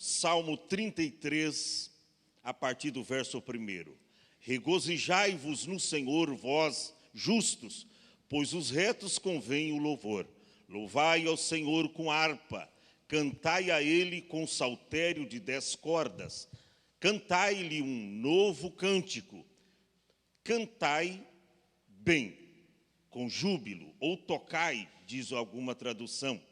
Salmo 33, a partir do verso 1. Regozijai-vos no Senhor, vós justos, pois os retos convém o louvor. Louvai ao Senhor com harpa, cantai a Ele com saltério de 10 cordas. Cantai-lhe um novo cântico. Cantai bem, com júbilo, ou tocai, diz alguma tradução.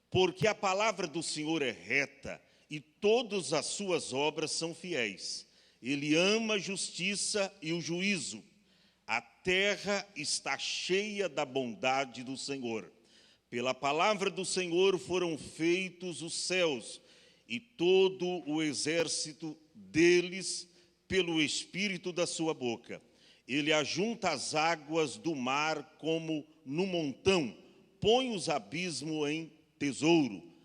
Porque a palavra do Senhor é reta, e todas as suas obras são fiéis. Ele ama a justiça e o juízo. A terra está cheia da bondade do Senhor. Pela palavra do Senhor foram feitos os céus, e todo o exército deles pelo espírito da sua boca. Ele ajunta as águas do mar como no montão, põe os abismos em tesouro.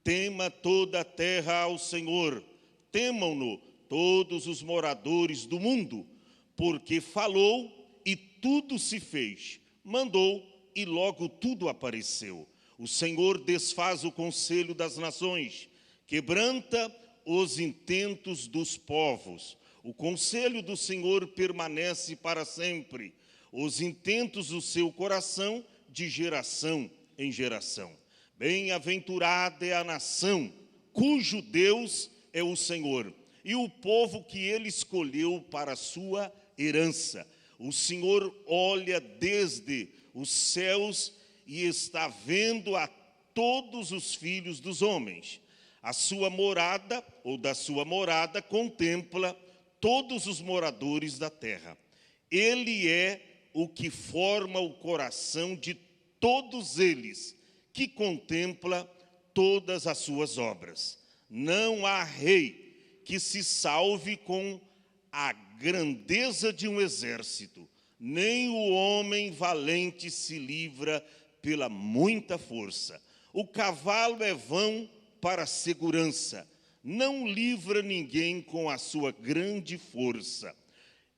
Tema toda a terra ao Senhor, temam-no todos os moradores do mundo, porque falou e tudo se fez, mandou e logo tudo apareceu. O Senhor desfaz o conselho das nações, quebranta os intentos dos povos. O conselho do Senhor permanece para sempre, os intentos do seu coração de geração em geração. Bem-aventurada é a nação, cujo Deus é o Senhor, e o povo que ele escolheu para a sua herança. O Senhor olha desde os céus e está vendo a todos os filhos dos homens. A sua morada, ou da sua morada, contempla todos os moradores da terra. Ele é o que forma o coração de todos eles, que contempla todas as suas obras. Não há rei que se salve com a grandeza de um exército, nem o homem valente se livra pela muita força. O cavalo é vão para a segurança, não livra ninguém com a sua grande força.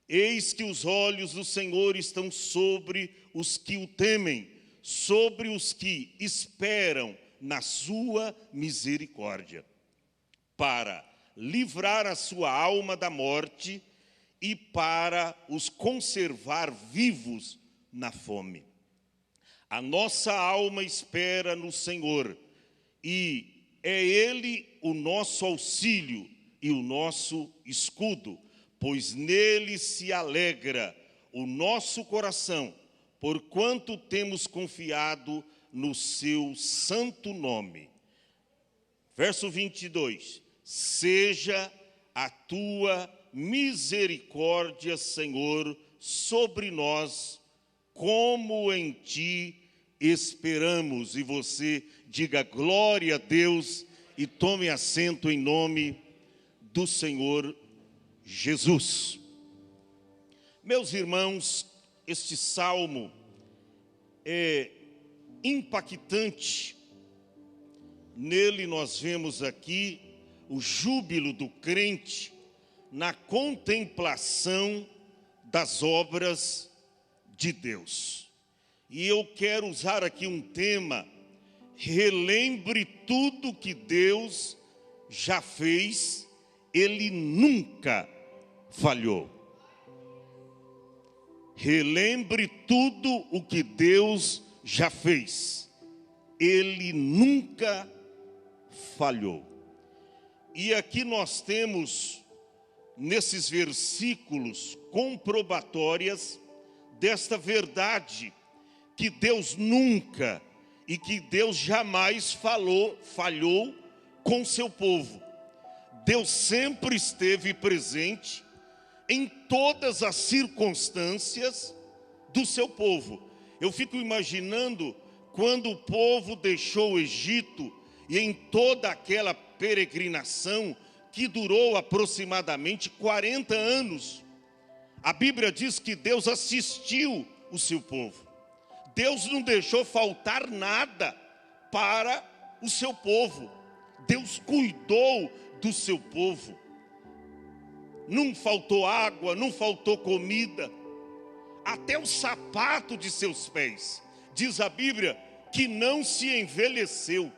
Eis que os olhos do Senhor estão sobre os que o temem, sobre os que esperam na sua misericórdia, para livrar a sua alma da morte e para os conservar vivos na fome. A nossa alma espera no Senhor, e é Ele o nosso auxílio e o nosso escudo, pois nele se alegra o nosso coração, porquanto temos confiado no seu santo nome. Verso 22. Seja a tua misericórdia, Senhor, sobre nós, como em ti esperamos. E você diga glória a Deus e tome assento em nome do Senhor Jesus. Meus irmãos, este salmo é impactante. Nele nós vemos aqui o júbilo do crente na contemplação das obras de Deus. E eu quero usar aqui um tema: relembre tudo que Deus já fez, Ele nunca falhou. Relembre tudo o que Deus já fez, Ele nunca falhou. E aqui nós temos, nesses versículos, comprobatórias desta verdade, que Deus nunca e que Deus jamais falhou com seu povo. Deus sempre esteve presente em todas as circunstâncias do seu povo. Eu fico imaginando quando o povo deixou o Egito e em toda aquela peregrinação que durou aproximadamente 40 anos. A Bíblia diz que Deus assistiu o seu povo. Deus não deixou faltar nada para o seu povo. Deus cuidou do seu povo. Não faltou água, não faltou comida, até o sapato de seus pés. Diz a Bíblia que não se envelheceu.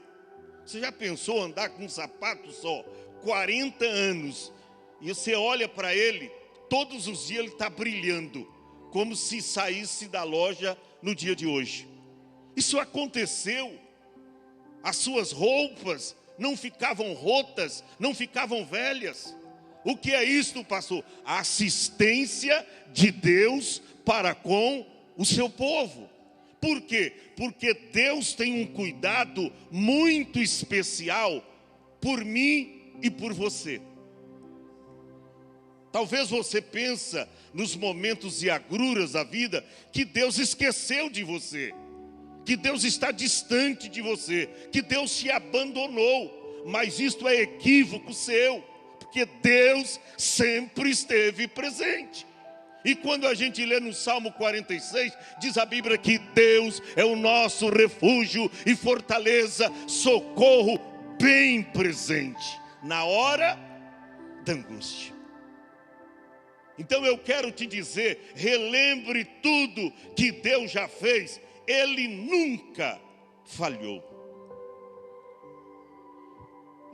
Você já pensou andar com um sapato só 40 anos e você olha para ele, todos os dias ele está brilhando, como se saísse da loja no dia de hoje. Isso aconteceu. As suas roupas não ficavam rotas, não ficavam velhas. O que é isto, pastor? A assistência de Deus para com o seu povo. Por quê? Porque Deus tem um cuidado muito especial por mim e por você. Talvez você pense nos momentos de agruras da vida que Deus esqueceu de você, que Deus está distante de você, que Deus te abandonou. Mas isto é equívoco seu, porque Deus sempre esteve presente. E quando a gente lê no Salmo 46, diz a Bíblia que Deus é o nosso refúgio e fortaleza, socorro bem presente na hora da angústia. Então eu quero te dizer, relembre tudo que Deus já fez, Ele nunca falhou.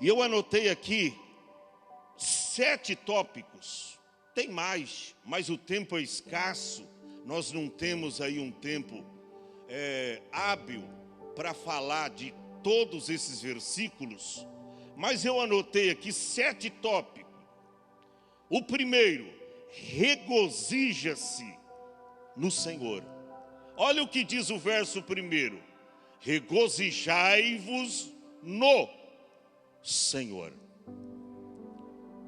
E eu anotei aqui 7 tópicos. Tem mais, mas o tempo é escasso. Nós não temos aí um tempo hábil para falar de todos esses versículos. Mas eu anotei aqui 7 tópicos. O primeiro, regozija-se no Senhor. Olha o que diz o verso primeiro. Regozijai-vos no Senhor.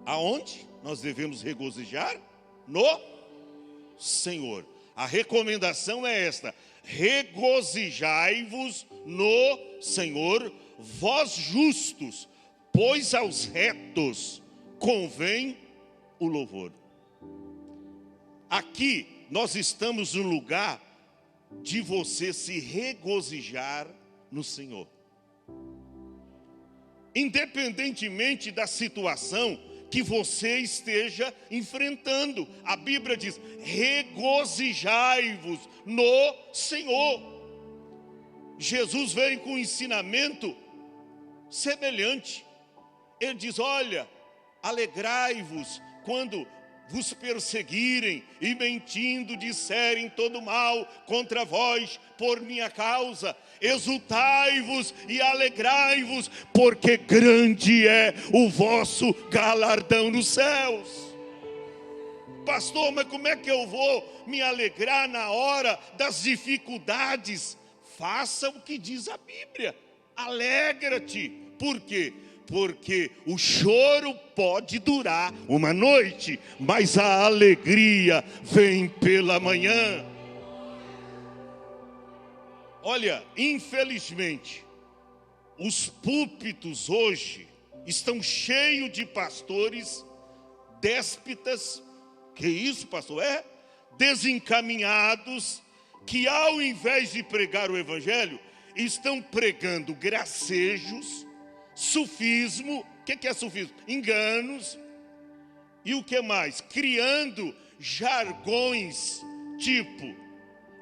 Aonde nós devemos regozijar? No Senhor. A recomendação é esta: regozijai-vos no Senhor, vós justos, pois aos retos convém o louvor. Aqui nós estamos no lugar de você se regozijar no Senhor. Independentemente da situação que você esteja enfrentando, a Bíblia diz: regozijai-vos no Senhor. Jesus veio com um ensinamento semelhante. Ele diz: olha, alegrai-vos quando vos perseguirem e mentindo disserem todo mal contra vós por minha causa. Exultai-vos e alegrai-vos, porque grande é o vosso galardão nos céus. Pastor, mas como é que eu vou me alegrar na hora das dificuldades? Faça o que diz a Bíblia, alegra-te. Por quê? Porque o choro pode durar uma noite, mas a alegria vem pela manhã. Olha, infelizmente, os púlpitos hoje estão cheios de pastores déspotas, que isso, pastor? Desencaminhados, que ao invés de pregar o evangelho, estão pregando gracejos, sufismo. O que é sufismo? Enganos. E o que mais? Criando jargões tipo: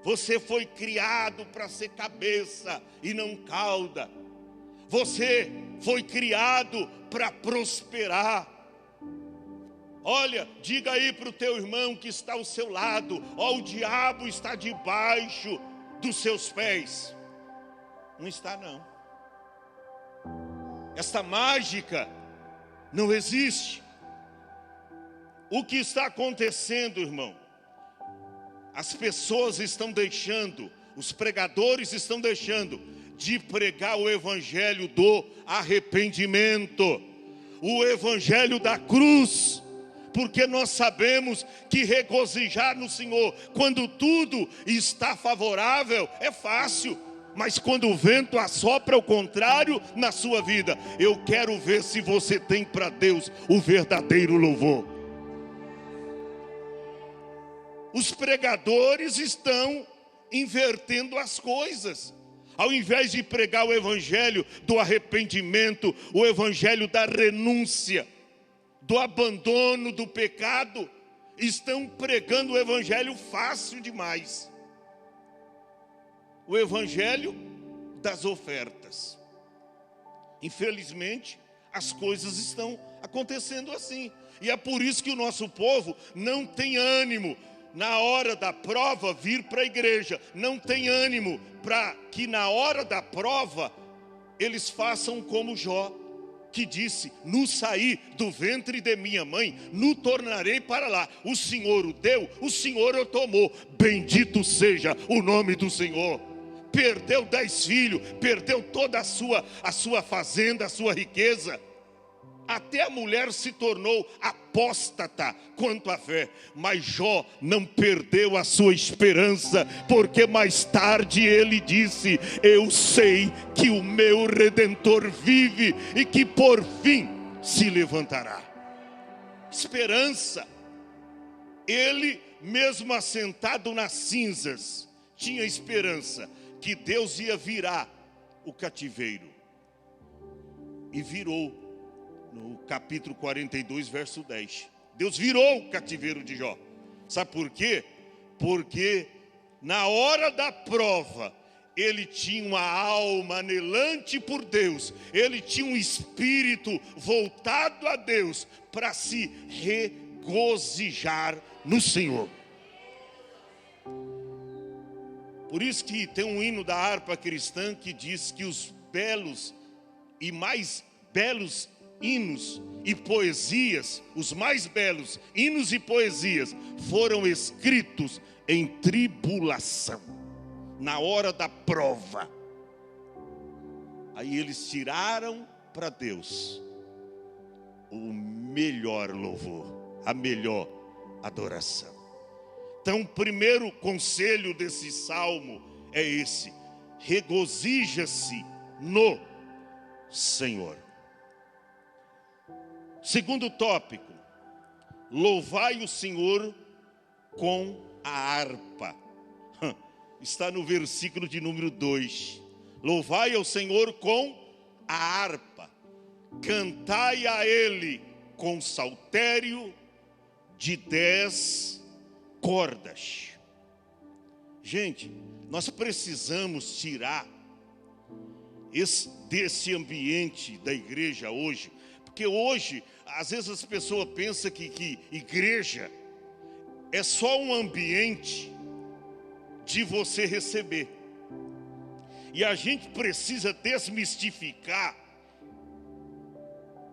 você foi criado para ser cabeça e não cauda. Você foi criado para prosperar. Olha, diga aí para o teu irmão que está ao seu lado: ó, o diabo está debaixo dos seus pés. Não está, não. Esta mágica não existe. O que está acontecendo, irmão? As pessoas estão deixando, os pregadores estão deixando de pregar o evangelho do arrependimento, o evangelho da cruz, porque nós sabemos que regozijar no Senhor, quando tudo está favorável, é fácil. Mas quando o vento assopra ao contrário na sua vida, eu quero ver se você tem para Deus o verdadeiro louvor. Os pregadores estão invertendo as coisas. Ao invés de pregar o evangelho do arrependimento, o evangelho da renúncia, do abandono do pecado, estão pregando o evangelho fácil demais. O evangelho das ofertas. Infelizmente, as coisas estão acontecendo assim. E é por isso que o nosso povo não tem ânimo na hora da prova vir para a igreja. Não tem ânimo para que na hora da prova eles façam como Jó, que disse: no sair do ventre de minha mãe, no tornarei para lá. O Senhor o deu, o Senhor o tomou. Bendito seja o nome do Senhor. Perdeu 10 filhos, perdeu toda a sua fazenda, a sua riqueza. Até a mulher se tornou apóstata quanto à fé. Mas Jó não perdeu a sua esperança, porque mais tarde ele disse: eu sei que o meu Redentor vive e que por fim se levantará. Esperança. Ele, mesmo assentado nas cinzas, tinha esperança que Deus ia virar o cativeiro. E virou. No capítulo 42, verso 10. Deus virou o cativeiro de Jó. Sabe por quê? Porque na hora da prova, ele tinha uma alma anelante por Deus. Ele tinha um espírito voltado a Deus para se regozijar no Senhor. Por isso que tem um hino da harpa cristã que diz que os belos e mais belos hinos e poesias, os mais belos hinos e poesias, foram escritos em tribulação, na hora da prova. Aí eles tiraram para Deus o melhor louvor, a melhor adoração. Então, o primeiro conselho desse salmo é esse: regozija-se no Senhor. Segundo tópico, louvai o Senhor com a harpa. Está no versículo de número 2. Louvai ao Senhor com a harpa. Cantai a Ele com saltério de 10 cordas. Gente, nós precisamos tirar desse ambiente da igreja hoje. Porque hoje, às vezes as pessoas pensam que igreja é só um ambiente de você receber. E a gente precisa desmistificar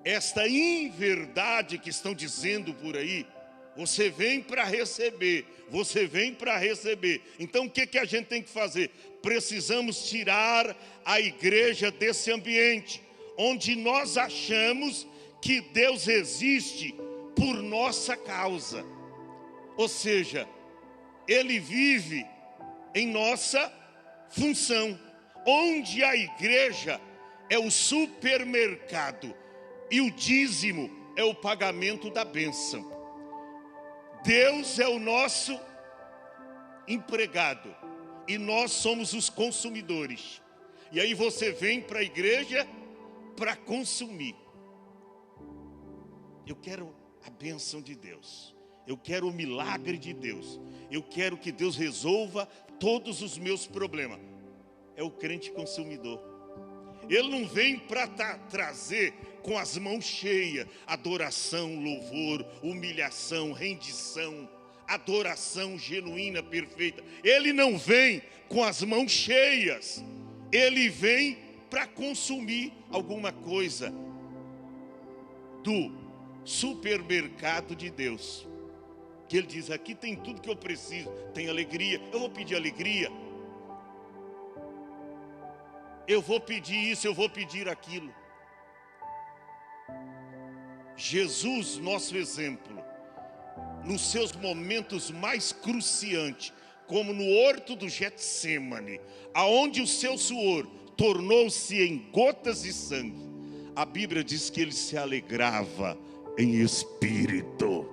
esta inverdade que estão dizendo por aí. Você vem para receber, você vem para receber. Então o que a gente tem que fazer? Precisamos tirar a igreja desse ambiente, onde nós achamos que Deus existe por nossa causa. Ou seja, Ele vive em nossa função. Onde a igreja é o supermercado e o dízimo é o pagamento da bênção. Deus é o nosso empregado e nós somos os consumidores. E aí você vem para a igreja para consumir. Eu quero a bênção de Deus. Eu quero o milagre de Deus. Eu quero que Deus resolva todos os meus problemas. É o crente consumidor. Ele não vem para trazer com as mãos cheias adoração, louvor, humilhação, rendição, adoração genuína, perfeita. Ele não vem com as mãos cheias. Ele vem para consumir alguma coisa do supermercado de Deus. Que Ele diz: aqui tem tudo que eu preciso. Tem alegria, eu vou pedir alegria. Eu vou pedir isso, eu vou pedir aquilo. Jesus, nosso exemplo, nos seus momentos mais cruciantes, como no horto do Getsêmani, aonde o seu suor tornou-se em gotas de sangue, a Bíblia diz que ele se alegrava em espírito.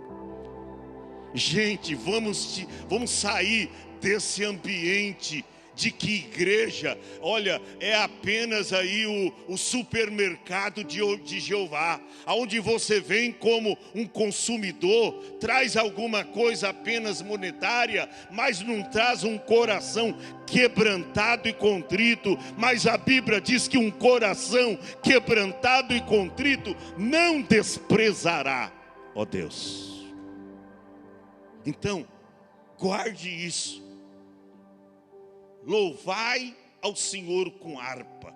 Gente, vamos sair desse ambiente de que igreja, olha, é apenas aí o supermercado de Jeová, aonde você vem como um consumidor, traz alguma coisa apenas monetária, mas não traz um coração quebrantado e contrito. Mas a Bíblia diz que um coração quebrantado e contrito não desprezará, ó Deus. Então, guarde isso. Louvai ao Senhor com harpa.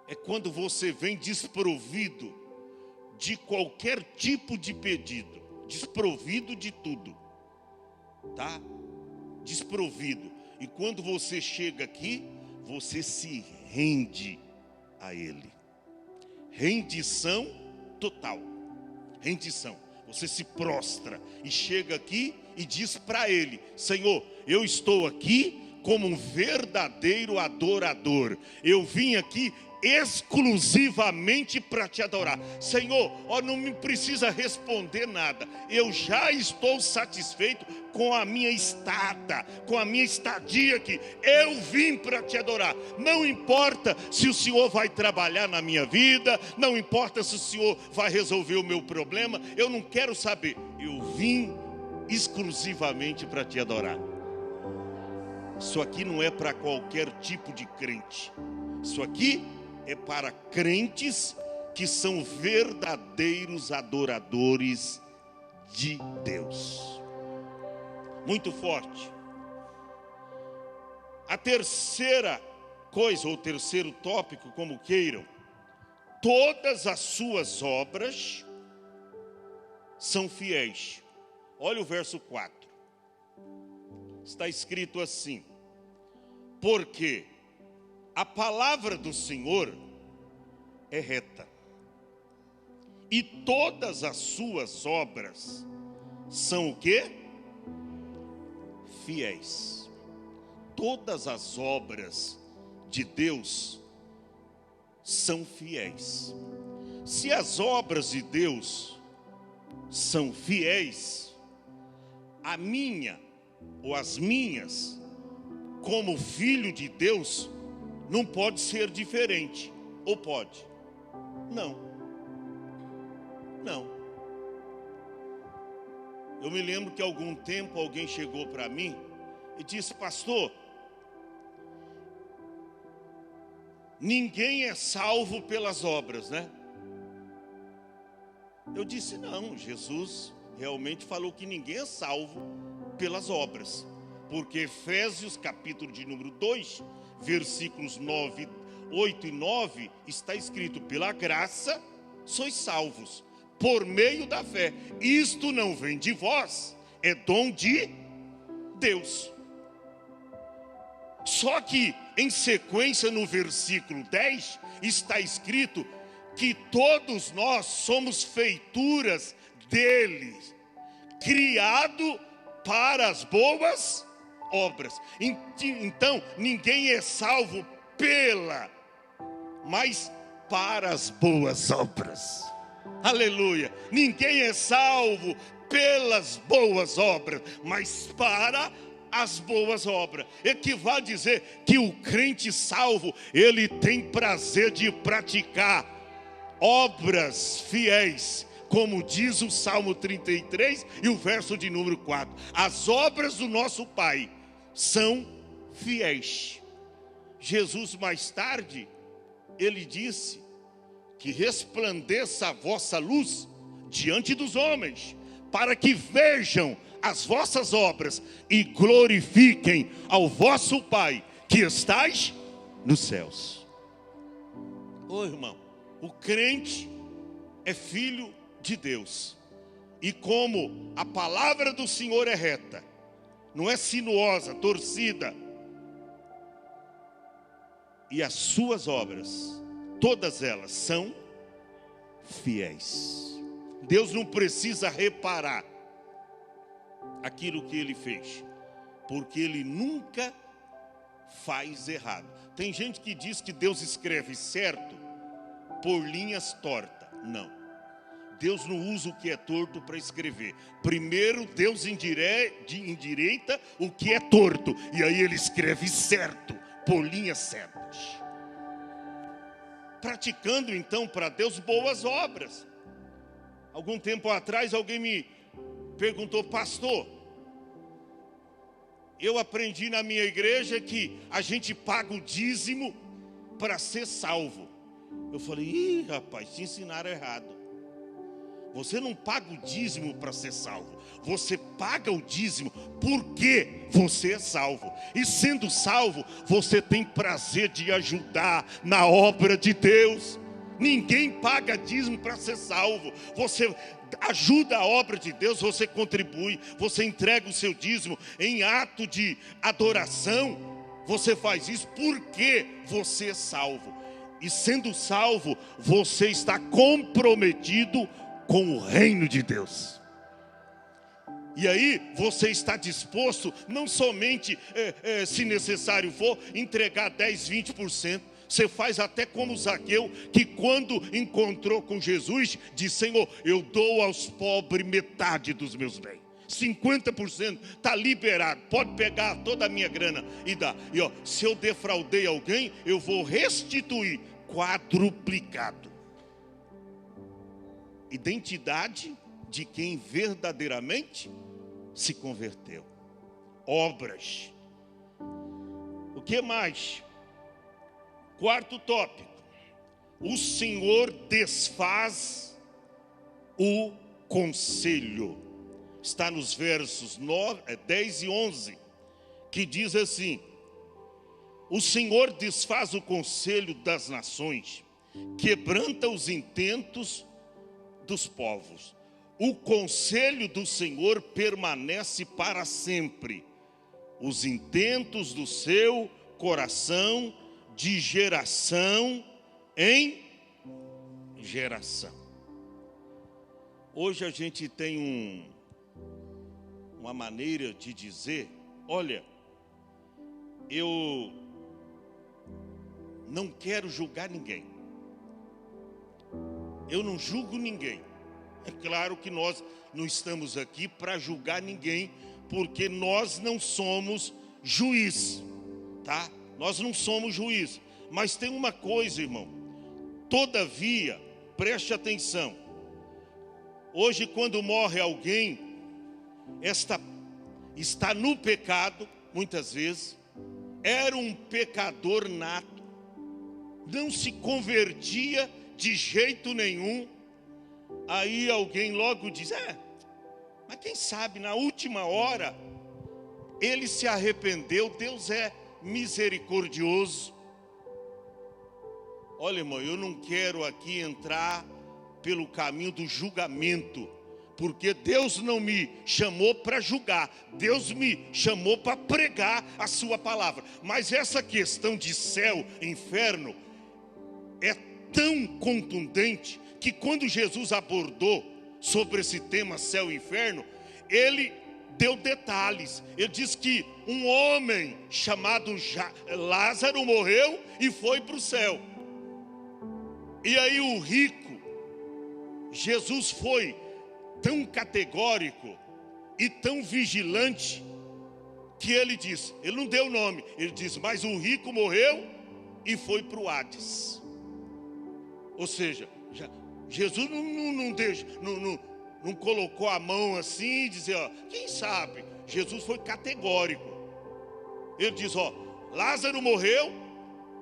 É quando você vem desprovido de qualquer tipo de pedido, desprovido de tudo, tá? Desprovido. E quando você chega aqui, você se rende a Ele. Rendição total. Rendição. Você se prostra e chega aqui e diz para Ele: Senhor, eu estou aqui como um verdadeiro adorador. Eu vim aqui exclusivamente para te adorar. Senhor, ó, não me precisa responder nada. Eu já estou satisfeito com a minha estada, com a minha estadia aqui. Eu vim para te adorar. Não importa se o Senhor vai trabalhar na minha vida, não importa se o Senhor vai resolver o meu problema. Eu não quero saber. Eu vim exclusivamente para te adorar. Isso aqui não é para qualquer tipo de crente. Isso aqui é para crentes que são verdadeiros adoradores de Deus. Muito forte. A terceira coisa, ou terceiro tópico, como queiram: todas as suas obras são fiéis. Olha o verso 4. Está escrito assim: porque a palavra do Senhor é reta, e todas as suas obras são o quê? Fiéis. Todas as obras de Deus são fiéis. Se as obras de Deus são fiéis, a minha ou as minhas, como filho de Deus, não pode ser diferente. Ou pode? Não. Não. Eu me lembro que há algum tempo alguém chegou para mim e disse: pastor, ninguém é salvo pelas obras, né? Eu disse: não, Jesus realmente falou que ninguém é salvo pelas obras. Porque Efésios, capítulo de número 2, versículos 8 e 9, está escrito: pela graça sois salvos, por meio da fé. Isto não vem de vós, é dom de Deus. Só que, em sequência, no versículo 10, está escrito que todos nós somos feituras dele, criado para as boas obras. Então, ninguém é salvo mas para as boas obras. Aleluia. Ninguém é salvo pelas boas obras, mas para as boas obras. Equivale a dizer que o crente salvo, ele tem prazer de praticar obras fiéis, como diz o Salmo 33 e o verso de número 4. As obras do nosso Pai são fiéis. Jesus, mais tarde, ele disse que resplandeça a vossa luz diante dos homens, para que vejam as vossas obras e glorifiquem ao vosso Pai que estais nos céus. Ô irmão, o crente é filho de Deus, e como a palavra do Senhor é reta, não é sinuosa, torcida, e as suas obras, todas elas são fiéis. Deus não precisa reparar aquilo que ele fez, porque ele nunca faz errado. Tem gente que diz que Deus escreve certo por linhas tortas. Não. Deus não usa o que é torto para escrever. Primeiro Deus endireita o que é torto, e aí ele escreve certo, por linhas certas. Praticando então para Deus boas obras. Algum tempo atrás alguém me perguntou: pastor, eu aprendi na minha igreja que a gente paga o dízimo para ser salvo. Eu falei: ih, rapaz, te ensinaram errado. Você não paga o dízimo para ser salvo. Você paga o dízimo porque você é salvo. E sendo salvo, você tem prazer de ajudar na obra de Deus. Ninguém paga dízimo para ser salvo. Você ajuda a obra de Deus, você contribui, você entrega o seu dízimo em ato de adoração. Você faz isso porque você é salvo. E sendo salvo, você está comprometido com o reino de Deus. E aí você está disposto, não somente, se necessário for, entregar 10, 20%. Você faz até como Zaqueu, que quando encontrou com Jesus, disse: Senhor, eu dou aos pobres metade dos meus bens. 50% está liberado, pode pegar toda a minha grana e dar. E se eu defraudei alguém, eu vou restituir quadruplicado. Identidade de quem verdadeiramente se converteu. Obras. O que mais? Quarto tópico: o Senhor desfaz o conselho. Está nos versos 10 e 11, que diz assim: o Senhor desfaz o conselho das nações, quebranta os intentos dos povos. O conselho do Senhor permanece para sempre, os intentos do seu coração de geração em geração. Hoje a gente tem uma maneira de dizer: olha, eu não quero julgar ninguém. Eu não julgo ninguém. É claro que nós não estamos aqui para julgar ninguém, porque nós não somos juiz, tá? Nós não somos juiz. Mas tem uma coisa, irmão. Todavia, preste atenção. Hoje, quando morre alguém, está no pecado, muitas vezes, era um pecador nato, não se convertia de jeito nenhum. Aí alguém logo diz: mas quem sabe na última hora ele se arrependeu. Deus é misericordioso. Olha, irmão, eu não quero aqui entrar pelo caminho do julgamento, porque Deus não me chamou para julgar, Deus me chamou para pregar a sua palavra. Mas essa questão de céu e inferno é tão contundente que quando Jesus abordou sobre esse tema céu e inferno, ele deu detalhes. Ele diz que um homem chamado Lázaro morreu e foi para o céu. E aí o rico, Jesus foi tão categórico e tão vigilante que ele disse, ele não deu nome, ele disse: mas o rico morreu e foi para o Hades. Ou seja, Jesus não colocou a mão assim e dizer: quem sabe? Jesus foi categórico. Ele diz: Lázaro morreu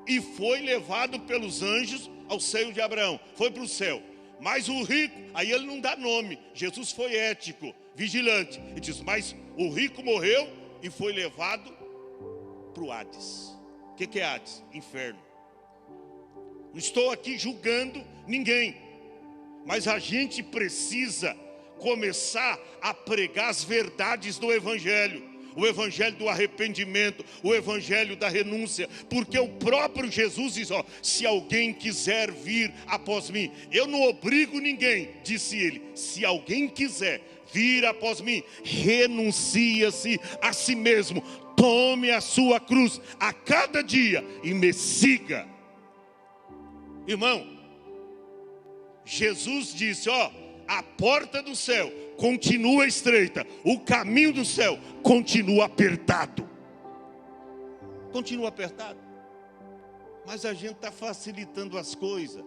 e foi levado pelos anjos ao seio de Abraão, foi para o céu. Mas o rico, aí ele não dá nome. Jesus foi ético, vigilante. Ele diz: mas o rico morreu e foi levado para o Hades. O que é Hades? Inferno. Não estou aqui julgando ninguém, mas a gente precisa começar a pregar as verdades do Evangelho. O Evangelho do arrependimento, o Evangelho da renúncia. Porque o próprio Jesus diz: se alguém quiser vir após mim, eu não obrigo ninguém, disse ele. Se alguém quiser vir após mim, renuncia-se a si mesmo, tome a sua cruz a cada dia e me siga. Irmão, Jesus disse: a porta do céu continua estreita, o caminho do céu continua apertado. Continua apertado. Mas a gente está facilitando as coisas.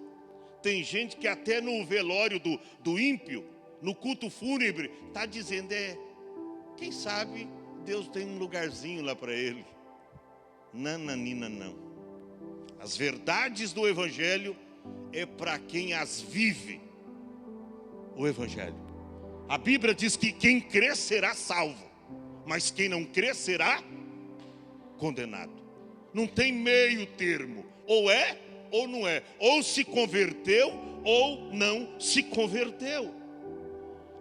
Tem gente que até no velório do ímpio, no culto fúnebre, está dizendo, quem sabe Deus tem um lugarzinho lá para ele. Nananina, não. As verdades do Evangelho é para quem as vive. O Evangelho. A Bíblia diz que quem crê será salvo, mas quem não crê será condenado. Não tem meio termo. Ou é ou não é. Ou se converteu ou não se converteu.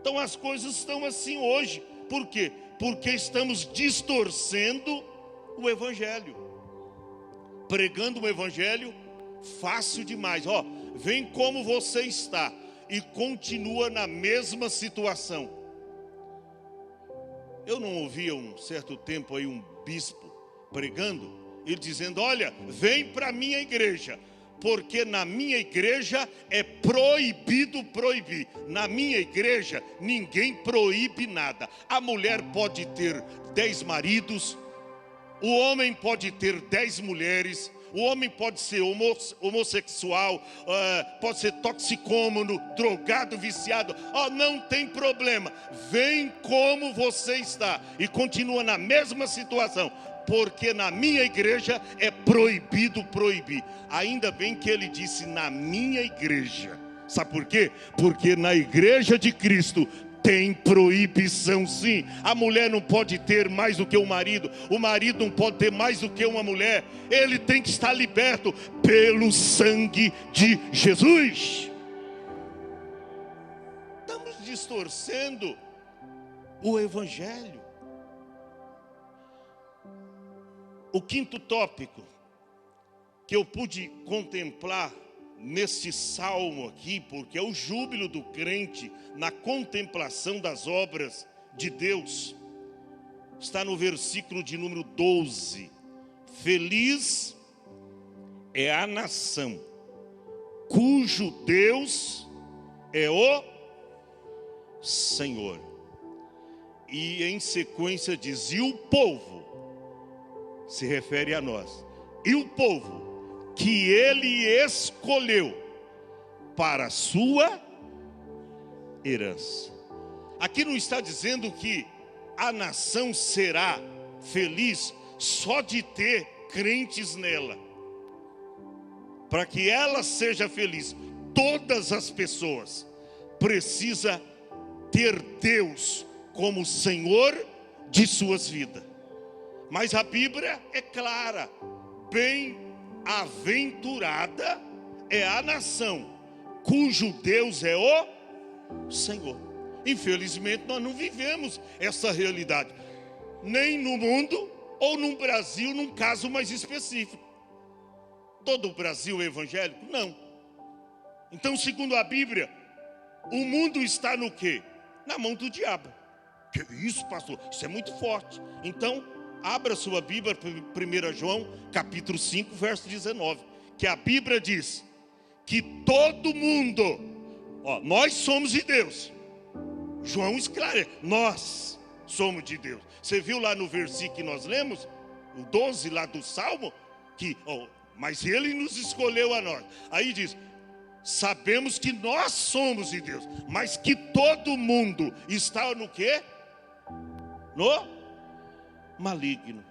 Então as coisas estão assim hoje. Por quê? Porque estamos distorcendo o Evangelho. Pregando o Evangelho fácil demais. Vem como você está e continua na mesma situação. Eu não ouvi um certo tempo aí um bispo pregando, ele dizendo, olha, vem para a minha igreja, porque na minha igreja é proibido proibir. Na minha igreja ninguém proíbe nada. A mulher pode ter 10 maridos, o homem pode ter 10 mulheres, o homem pode ser homossexual, pode ser toxicômano, drogado, viciado. Não tem problema. Vem como você está e continua na mesma situação. Porque na minha igreja é proibido proibir. Ainda bem que ele disse na minha igreja. Sabe por quê? Porque na igreja de Cristo tem proibição sim. A mulher não pode ter mais do que o marido não pode ter mais do que uma mulher. Ele tem que estar liberto pelo sangue de Jesus. Estamos distorcendo o Evangelho. O quinto tópico que eu pude contemplar nesse salmo aqui, porque é o júbilo do crente na contemplação das obras de Deus, está no versículo de número 12. Feliz é a nação cujo Deus é o Senhor. E em sequência diz, e o povo, se refere a nós, e o povo que ele escolheu para a sua herança. Aqui não está dizendo que a nação será feliz só de ter crentes nela. Para que ela seja feliz, todas as pessoas precisam ter Deus como Senhor de suas vidas. Mas a Bíblia é clara, bem-aventurada é a nação cujo Deus é o Senhor. Infelizmente nós não vivemos essa realidade, nem no mundo ou no Brasil, num caso mais específico. Todo o Brasil é evangélico? Não. Então, segundo a Bíblia, o mundo está no quê? Na mão do diabo. Que isso, pastor? Isso é muito forte. Então, abra sua Bíblia, 1 João, capítulo 5, verso 19. Que a Bíblia diz que todo mundo, nós somos de Deus. João esclarece, nós somos de Deus. Você viu lá no versículo que nós lemos, o 12 lá do Salmo, que, mas ele nos escolheu a nós. Aí diz, sabemos que nós somos de Deus, mas que todo mundo está no quê? No maligno.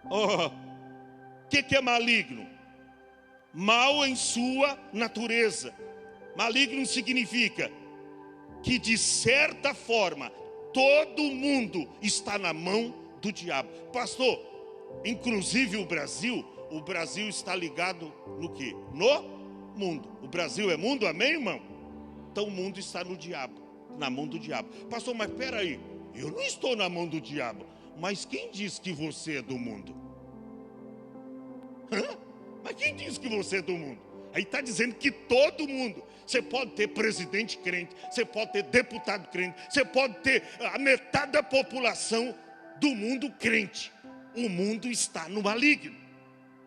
O que é maligno? Mal em sua natureza. Maligno significa que de certa forma todo mundo está na mão do diabo. Pastor, inclusive o Brasil está ligado no quê? No mundo. O Brasil é mundo, amém, irmão? Então o mundo está no diabo, na mão do diabo. Pastor, mas peraí, eu não estou na mão do diabo. Mas quem diz que você é do mundo? Mas quem diz que você é do mundo? Aí está dizendo que todo mundo. Você pode ter presidente crente, você pode ter deputado crente, você pode ter a metade da população do mundo crente. O mundo está no maligno.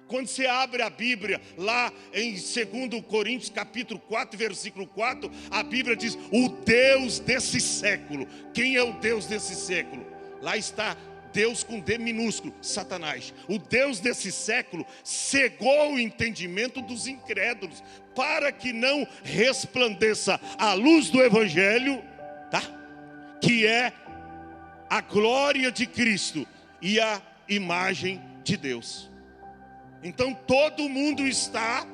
Quando você abre a Bíblia, lá em 2 Coríntios capítulo 4, versículo 4, a Bíblia diz, o Deus desse século. Quem é o Deus desse século? Lá está Deus com D minúsculo, Satanás. O Deus desse século cegou o entendimento dos incrédulos, para que não resplandeça a luz do Evangelho, tá? Que é a glória de Cristo e a imagem de Deus. Então todo mundo está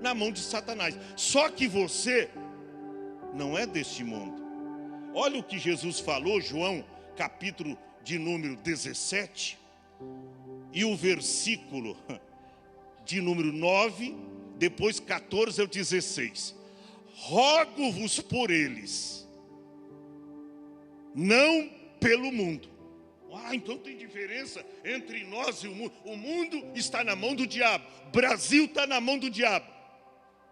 na mão de Satanás. Só que você não é deste mundo. Olha o que Jesus falou, João, capítulo de número 17, e o versículo de número 9, depois 14 ao 16. Rogo-vos por eles, não pelo mundo. Então tem diferença entre nós e o mundo. O mundo está na mão do diabo, o Brasil está na mão do diabo.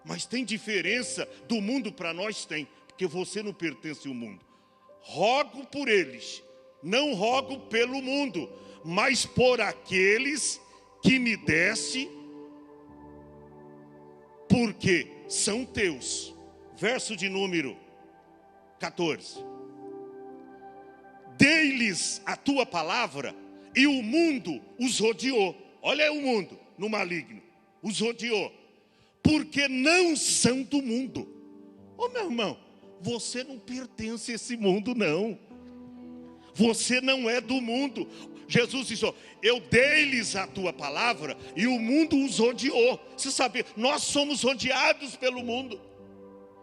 Mas tem diferença do mundo para nós? Tem, porque você não pertence ao mundo. Rogo por eles, não rogo pelo mundo, mas por aqueles que me deste, porque são teus. Verso de número 14. Dei-lhes a tua palavra, e o mundo os odiou. Olha o mundo no maligno, os odiou, porque não são do mundo. Meu irmão, você não pertence a esse mundo, não. Você não é do mundo. Jesus disse, eu dei-lhes a tua palavra, e o mundo os odiou. Você sabe, nós somos odiados pelo mundo.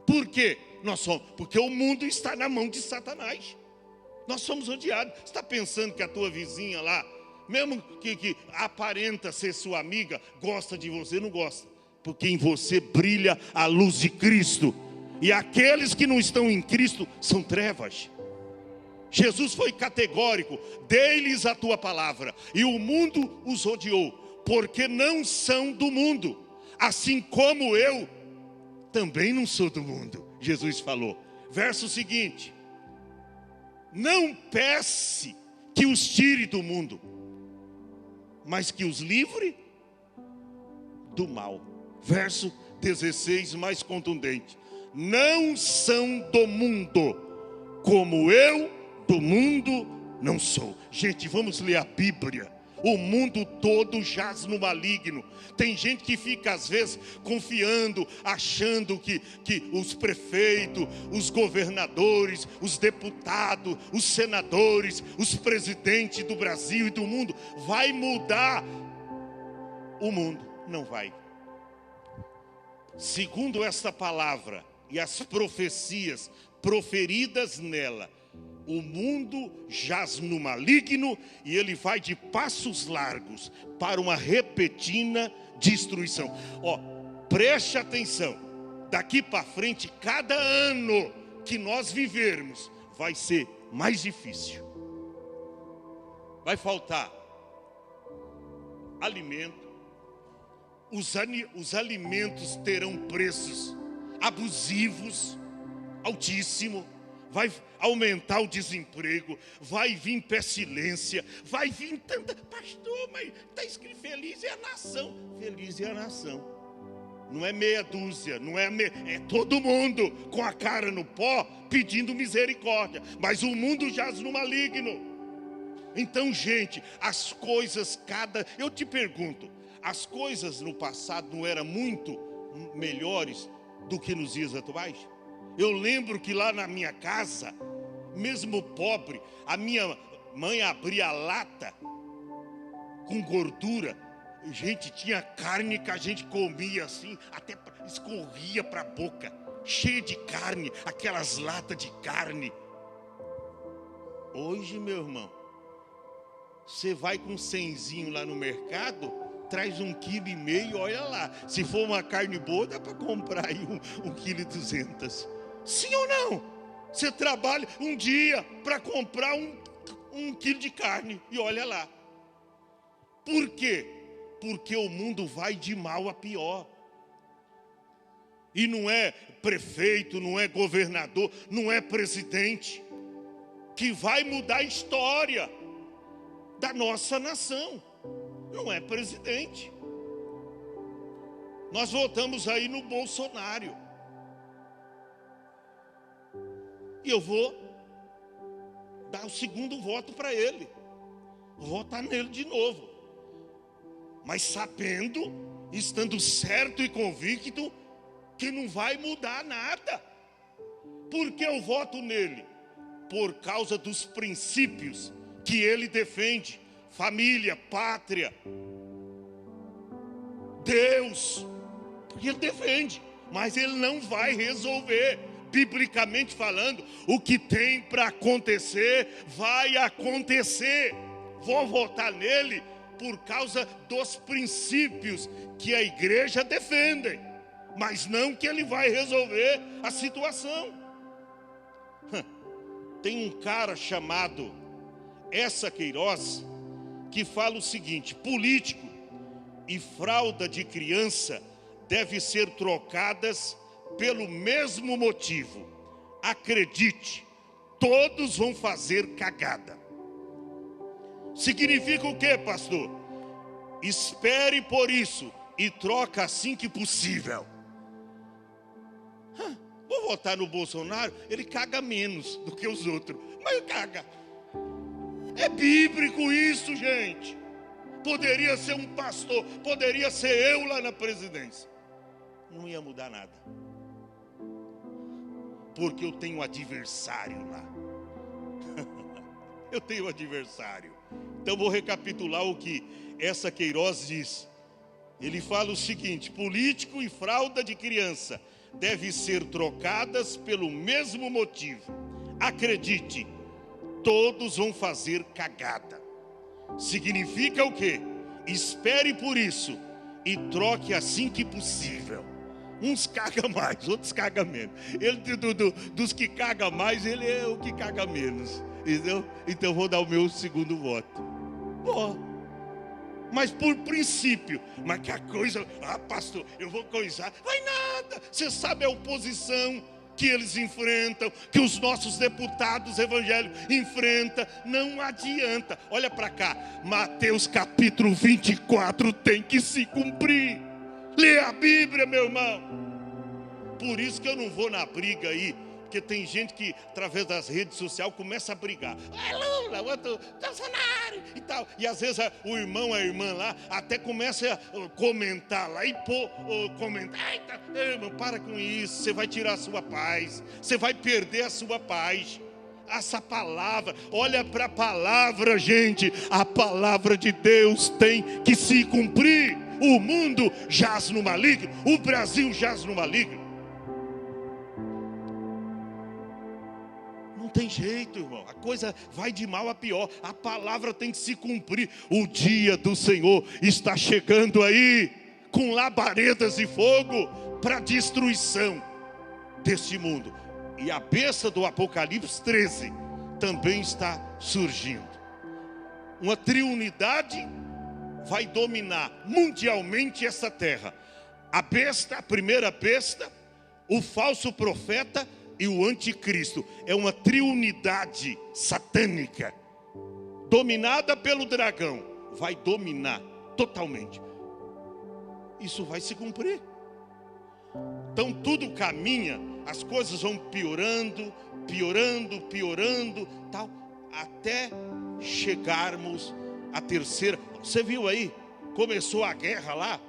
Por quê? Porque o mundo está na mão de Satanás. Nós somos odiados. Você está pensando que a tua vizinha lá, mesmo que aparenta ser sua amiga, gosta de você? Não gosta, porque em você brilha a luz de Cristo, e aqueles que não estão em Cristo são trevas. Jesus foi categórico, dei-lhes a tua palavra, e o mundo os odiou, porque não são do mundo, assim como eu também não sou do mundo. Jesus falou. Verso seguinte, não peça que os tire do mundo, mas que os livre do mal. Verso 16, mais contundente. Não são do mundo, como eu do mundo não sou. Gente, vamos ler a Bíblia. O mundo todo jaz no maligno. Tem gente que fica às vezes confiando, achando que os prefeitos, os governadores, os deputados, os senadores, os presidentes do Brasil e do mundo vai mudar o mundo. Não vai. Segundo esta palavra e as profecias proferidas nela, o mundo jaz no maligno, e ele vai de passos largos para uma repentina destruição. Preste atenção, daqui para frente, cada ano que nós vivermos vai ser mais difícil. Vai faltar alimento, os alimentos terão preços abusivos, altíssimos. Vai aumentar o desemprego, vai vir pestilência, vai vir tanta... Pastor, mas está escrito, feliz é a nação. Feliz é a nação. Não é meia dúzia, é todo mundo com a cara no pó pedindo misericórdia. Mas o mundo jaz no maligno. Então, gente, as coisas eu te pergunto, as coisas no passado não eram muito melhores do que nos dias atuais? Eu lembro que lá na minha casa, mesmo pobre, a minha mãe abria a lata com gordura. Gente, tinha carne que a gente comia assim, até escorria para a boca, cheia de carne, aquelas latas de carne. Hoje, meu irmão, você vai com 100zinho lá no mercado, traz 1,5 kg, olha lá. Se for uma carne boa, dá para comprar aí 1,2 kg. Sim ou não? Você trabalha um dia para comprar 1 quilo de carne, e olha lá. Por quê? Porque o mundo vai de mal a pior. E não é prefeito, não é governador, não é presidente que vai mudar a história da nossa nação. Não é presidente. Nós votamos aí no Bolsonaro. E eu vou dar o segundo voto para ele. Vou votar nele de novo. Mas sabendo, estando certo e convicto, que não vai mudar nada. Por que eu voto nele? Por causa dos princípios que ele defende. Família, pátria, Deus. Porque ele defende, mas ele não vai resolver. Biblicamente falando, o que tem para acontecer, vai acontecer. Vou votar nele por causa dos princípios que a igreja defende, mas não que ele vai resolver a situação. Tem um cara chamado Essa Queiroz que fala o seguinte: político e fralda de criança devem ser trocadas pelo mesmo motivo. Acredite, todos vão fazer cagada. Significa o que, pastor? Espere por isso e troca assim que possível. Vou votar no Bolsonaro, ele caga menos do que os outros, mas caga. É bíblico isso, gente. Poderia ser um pastor, poderia ser eu lá na presidência, não ia mudar nada, porque eu tenho um adversário lá. Eu tenho um adversário. Então vou recapitular o que Essa Queiroz diz. Ele fala o seguinte: político e fralda de criança devem ser trocadas pelo mesmo motivo. Acredite, todos vão fazer cagada. Significa o quê? Espere por isso e troque assim que possível. Uns cagam mais, outros cagam menos. Ele, dos que cagam mais, ele é o que caga menos. Entendeu? Então vou dar o meu segundo voto. Mas por princípio. Mas que a coisa, pastor, eu vou coisar. Vai nada. Você sabe a oposição que eles enfrentam, que os nossos deputados evangélicos enfrentam. Não adianta. Olha para cá, Mateus capítulo 24 tem que se cumprir. Lê a Bíblia, meu irmão. Por isso que eu não vou na briga aí, porque tem gente que através das redes sociais começa a brigar. Lula, outro Bolsonaro e tal. E às vezes o irmão, a irmã lá até começa a comentar lá e comentar. Eita, irmão, para com isso, você vai tirar a sua paz, você vai perder a sua paz. Essa palavra, olha para a palavra, gente. A palavra de Deus tem que se cumprir. O mundo jaz no maligno, o Brasil jaz no maligno. Não tem jeito, irmão. A coisa vai de mal a pior. A palavra tem que se cumprir. O dia do Senhor está chegando aí, com labaredas de fogo para destruição deste mundo. E a besta do Apocalipse 13 também está surgindo. Uma triunidade vai dominar mundialmente essa terra. A besta, a primeira besta, o falso profeta e o anticristo. É uma triunidade satânica, dominada pelo dragão. Vai dominar totalmente. Isso vai se cumprir. Então tudo caminha, as coisas vão piorando, tal, até chegarmos à terceira. Você viu aí? Começou a guerra lá.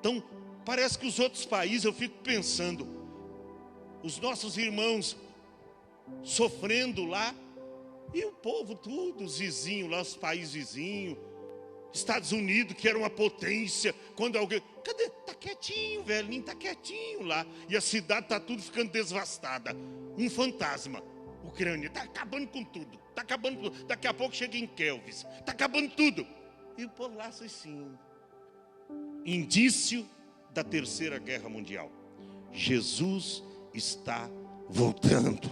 Então, parece que os outros países, eu fico pensando, os nossos irmãos sofrendo lá, e o povo tudo, os vizinhos lá, os países vizinhos, Estados Unidos, que era uma potência, quando alguém, cadê? Tá quietinho, velhinho, tá quietinho lá, e a cidade tá tudo ficando devastada. Um fantasma, Ucrânia, tá acabando com tudo, tá acabando com tudo. Daqui a pouco chega em Kelvis, tá acabando tudo. E o povo lá assim, indício da terceira guerra mundial. Jesus está voltando.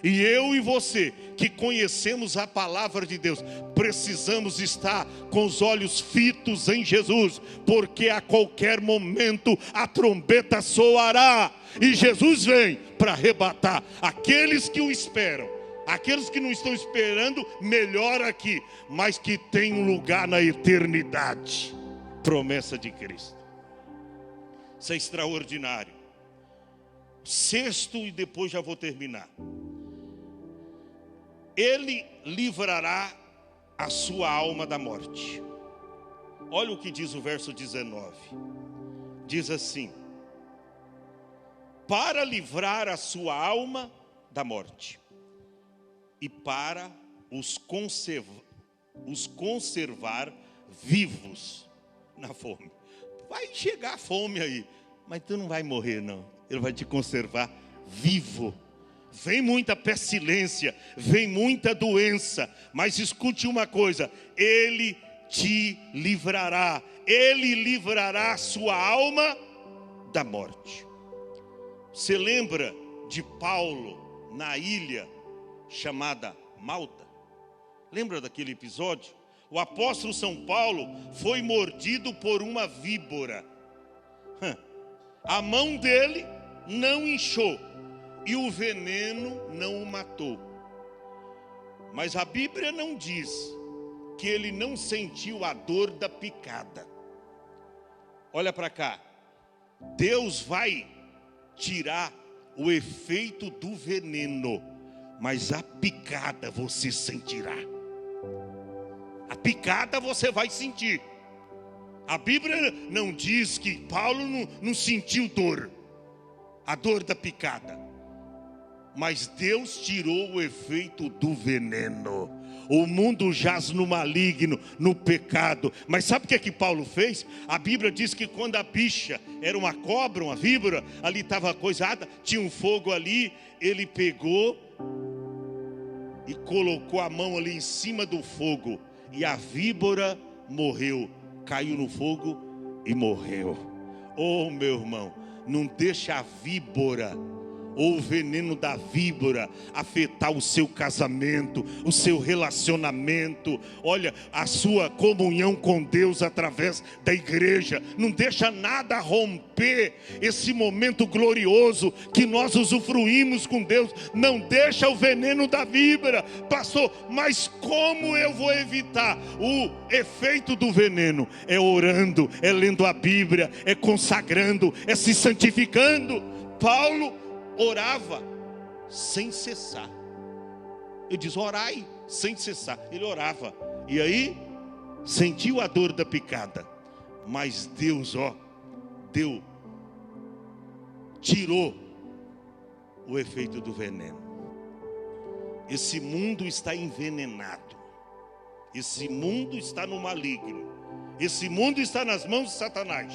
E eu e você, que conhecemos a palavra de Deus, precisamos estar com os olhos fitos em Jesus, porque a qualquer momento a trombeta soará, e Jesus vem para arrebatar aqueles que o esperam. Aqueles que não estão esperando, melhor aqui, mas que tem um lugar na eternidade. Promessa de Cristo. Isso é extraordinário. Sexto, e depois já vou terminar. Ele livrará a sua alma da morte. Olha o que diz o verso 19. Diz assim: para livrar a sua alma da morte e para os conservar vivos na fome. Vai chegar a fome aí, mas tu não vai morrer não. Ele vai te conservar vivo. Vem muita pestilência, vem muita doença, mas escute uma coisa: Ele te livrará. Ele livrará a sua alma da morte. Você lembra de Paulo na ilha chamada Malta? Lembra daquele episódio? O apóstolo São Paulo foi mordido por uma víbora. A mão dele não inchou e o veneno não o matou. Mas a Bíblia não diz que ele não sentiu a dor da picada. Olha para cá. Deus vai tirar o efeito do veneno, mas a picada você sentirá. A picada você vai sentir. A Bíblia não diz que Paulo não sentiu dor, a dor da picada, mas Deus tirou o efeito do veneno. O mundo jaz no maligno, no pecado. Mas sabe o que Paulo fez? A Bíblia diz que quando a bicha era uma cobra, uma víbora, ali estava coisada, tinha um fogo ali, ele pegou e colocou a mão ali em cima do fogo, e a víbora morreu, caiu no fogo e morreu. Oh, meu irmão, não deixa a víbora ou o veneno da víbora afetar o seu casamento, o seu relacionamento, olha, a sua comunhão com Deus através da igreja. Não deixa nada romper esse momento glorioso que nós usufruímos com Deus. Não deixa o veneno da víbora. Pastor, mas como eu vou evitar o efeito do veneno? É orando, é lendo a Bíblia, é consagrando, é se santificando. Paulo orava sem cessar. Ele diz: orai sem cessar. Ele orava, e aí sentiu a dor da picada, mas Deus, tirou o efeito do veneno. Esse mundo está envenenado, esse mundo está no maligno, esse mundo está nas mãos de Satanás.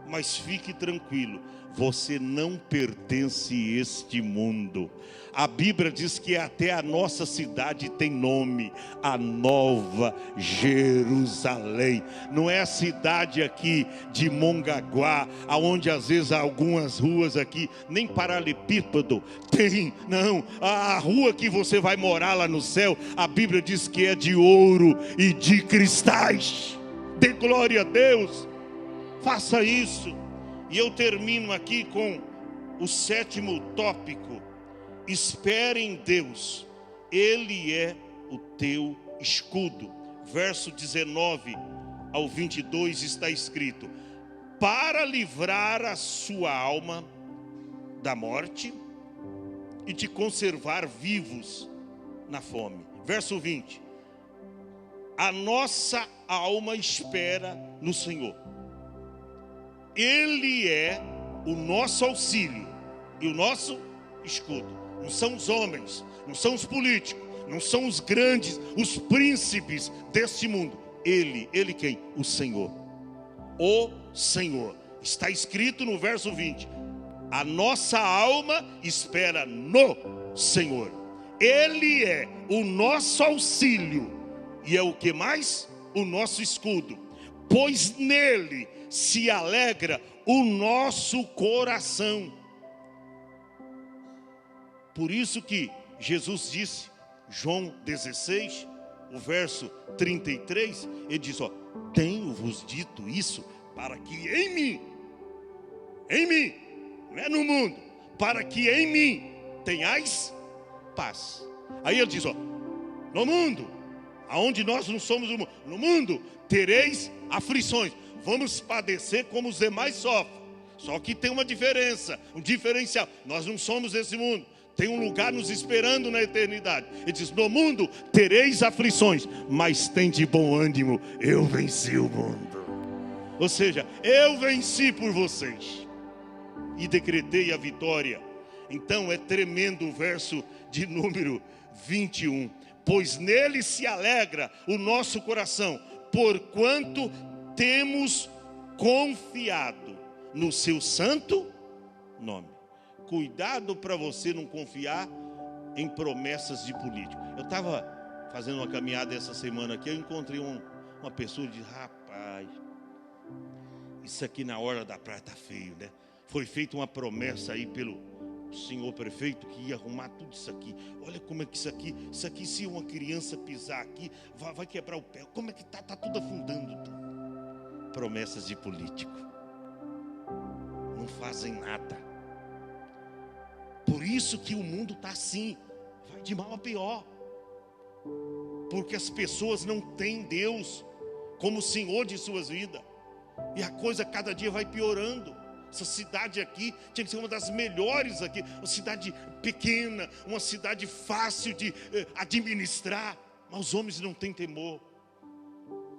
Mas fique tranquilo, você não pertence a este mundo. A Bíblia diz que até a nossa cidade tem nome: a Nova Jerusalém. Não é a cidade aqui de Mongaguá, aonde às vezes há algumas ruas aqui, nem paralelepípedo tem, não. A rua que você vai morar lá no céu, a Bíblia diz que é de ouro e de cristais. Dê glória a Deus. Faça isso. E eu termino aqui com o sétimo tópico: espere em Deus, Ele é o teu escudo. Verso 19 ao 22 está escrito: para livrar a sua alma da morte e te conservar vivos na fome. Verso 20: a nossa alma espera no Senhor. Ele é o nosso auxílio e o nosso escudo. Não são os homens, não são os políticos, não são os grandes, os príncipes deste mundo. Ele quem? O Senhor. O Senhor. Está escrito no verso 20: a nossa alma espera no Senhor. Ele é o nosso auxílio e é o que mais? O nosso escudo. Pois nele se alegra o nosso coração. Por isso que Jesus disse, João 16, o verso 33, ele diz: tenho-vos dito isso para que em mim, não é no mundo, para que em mim tenhais paz. Aí ele diz: no mundo, aonde nós não somos o mundo, no mundo tereis aflições. Vamos padecer como os demais sofrem. Só que tem uma diferença, um diferencial. Nós não somos desse mundo. Tem um lugar nos esperando na eternidade. Ele diz: no mundo tereis aflições, mas tem de bom ânimo, eu venci o mundo. Ou seja, eu venci por vocês e decretei a vitória. Então é tremendo o verso de número 21. Pois nele se alegra o nosso coração, porquanto temos confiado no seu santo nome. Cuidado para você não confiar em promessas de político. Eu estava fazendo uma caminhada essa semana aqui, eu encontrei uma pessoa e disse: rapaz, isso aqui na hora da praia está feio, né? Foi feita uma promessa aí pelo senhor prefeito que ia arrumar tudo isso aqui. Olha como é que isso aqui se uma criança pisar aqui, vai quebrar o pé. Como é que está tudo afundando tudo. Promessas de político não fazem nada. Por isso que o mundo está assim, vai de mal a pior. Porque as pessoas não têm Deus como Senhor de suas vidas. E a coisa cada dia vai piorando. Essa cidade aqui tinha que ser uma das melhores aqui. Uma cidade pequena, uma cidade fácil de administrar. Mas os homens não têm temor.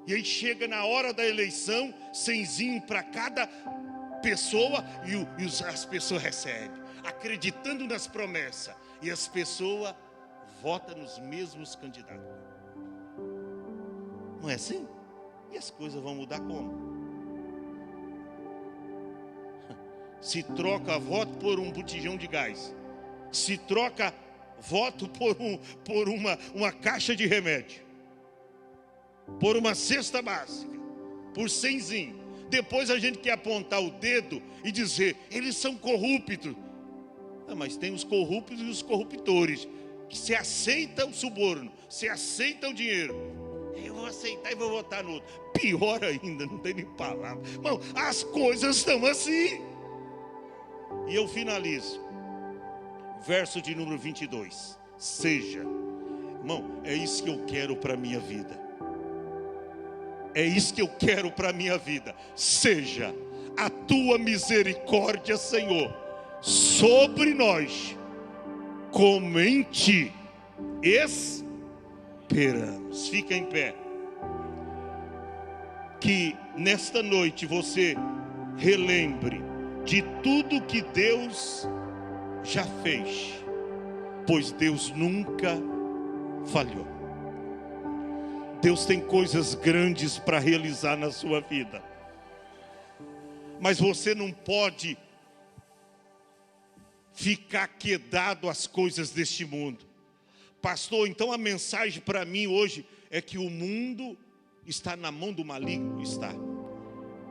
E aí chega na hora da eleição, 100 para cada pessoa, e as pessoas recebem, acreditando nas promessas. E as pessoas votam nos mesmos candidatos. Não é assim? E as coisas vão mudar como? Se troca voto por um botijão de gás. Se troca voto por uma caixa de remédio. Por uma cesta básica. Por 100. Depois a gente quer apontar o dedo e dizer: eles são corruptos. Mas tem os corruptos e os corruptores, que se aceita o suborno, se aceita o dinheiro. Eu vou aceitar e vou votar no outro. Pior ainda, não tem nem palavra. Irmão, as coisas estão assim. E eu finalizo. Verso de número 22. Seja. Irmão, é isso que eu quero para a minha vida. É isso que eu quero para a minha vida. Seja a tua misericórdia, Senhor, sobre nós, como em ti esperamos. Fica em pé. Que nesta noite você relembre de tudo que Deus já fez, pois Deus nunca falhou. Deus tem coisas grandes para realizar na sua vida, mas você não pode ficar quedado às coisas deste mundo. Pastor, então a mensagem para mim hoje é que o mundo está na mão do maligno. Está.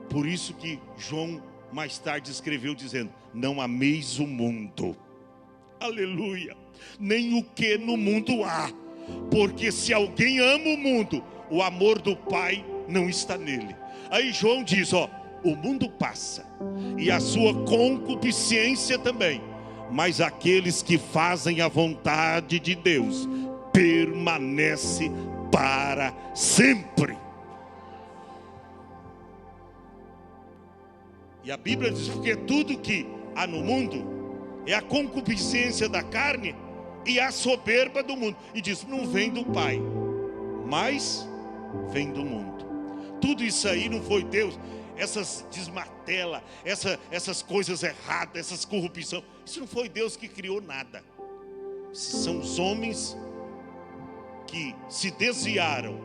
Por isso que João mais tarde escreveu dizendo: não ameis o mundo, aleluia, nem o que no mundo há, porque se alguém ama o mundo, o amor do Pai não está nele. Aí João diz: o mundo passa e a sua concupiscência também, mas aqueles que fazem a vontade de Deus permanece para sempre. E a Bíblia diz: porque tudo que há no mundo é a concupiscência da carne e a soberba do mundo. E diz: não vem do Pai, mas vem do mundo. Tudo isso aí não foi Deus. Essas desmartela, essas coisas erradas, essas corrupção, isso não foi Deus que criou nada. São os homens que se desviaram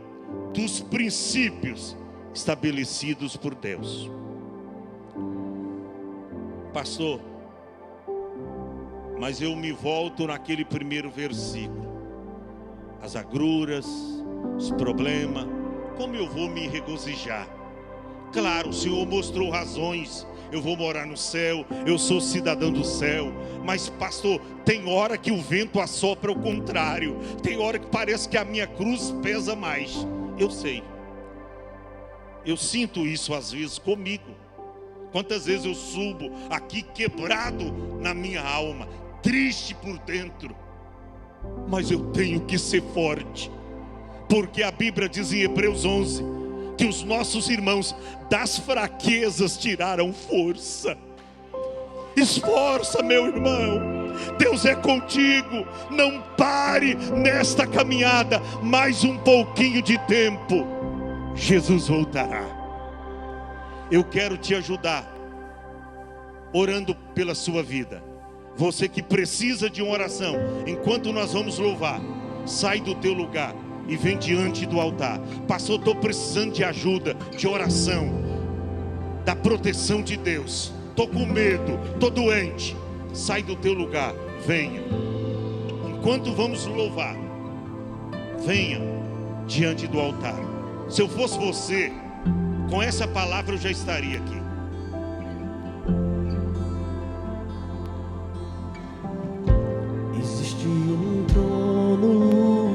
dos princípios estabelecidos por Deus. Pastor, mas eu me volto naquele primeiro versículo. As agruras, os problemas, como eu vou me regozijar? Claro, o Senhor mostrou razões. Eu vou morar no céu, eu sou cidadão do céu. Mas pastor, tem hora que o vento assopra o contrário. Tem hora que parece que a minha cruz pesa mais. Eu sei. Eu sinto isso às vezes comigo. Quantas vezes eu subo aqui quebrado na minha alma, triste por dentro. Mas eu tenho que ser forte. Porque a Bíblia diz em Hebreus 11 que os nossos irmãos das fraquezas tiraram força. Esforça, meu irmão. Deus é contigo. Não pare nesta caminhada. Mais um pouquinho de tempo, Jesus voltará. Eu quero te ajudar, orando pela sua vida. Você que precisa de uma oração, enquanto nós vamos louvar, sai do teu lugar e vem diante do altar. Pastor, estou precisando de ajuda, de oração, da proteção de Deus. Estou com medo, estou doente. Sai do teu lugar, venha. Enquanto vamos louvar, venha diante do altar. Se eu fosse você, com essa palavra eu já estaria aqui. Existe um trono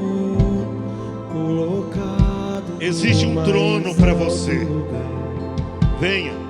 colocado. Existe um trono para você. Venha.